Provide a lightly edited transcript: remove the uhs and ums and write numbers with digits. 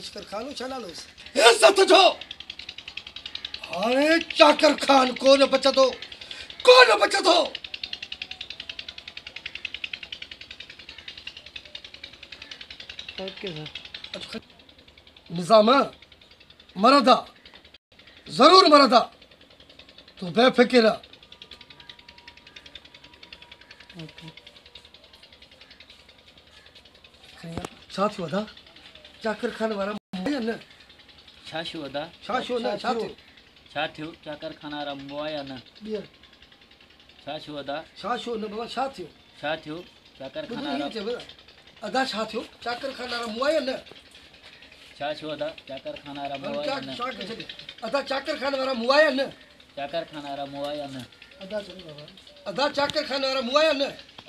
लश्कर खानो छा नालो हे सत जो हाणे चाकर खान कोन बचंदो कोन बचंदो। निज़ाम मरदा जरूर मरदा तू बेफिक्र रह। छा थियो अदा चाकर खान वारा या न छा थियो अदा छा थियो न छा थियो छा थियो चाकर खान वारा मुआया न ॿीहर छा थियो अदा छा थियो न बाबा छा थियो छा थियो चाकर खान ॿुधो वारा हीअं चइबो अदा छा थियो चाकर खान वारा मुआया न छा थियो अदा चाकर खान वारा मुआया न अदा चाकर खान वारा मुआया न चाकर खान वारा मुआया न अदा चलो बाबा अदा चाकर खान वारा मुआया न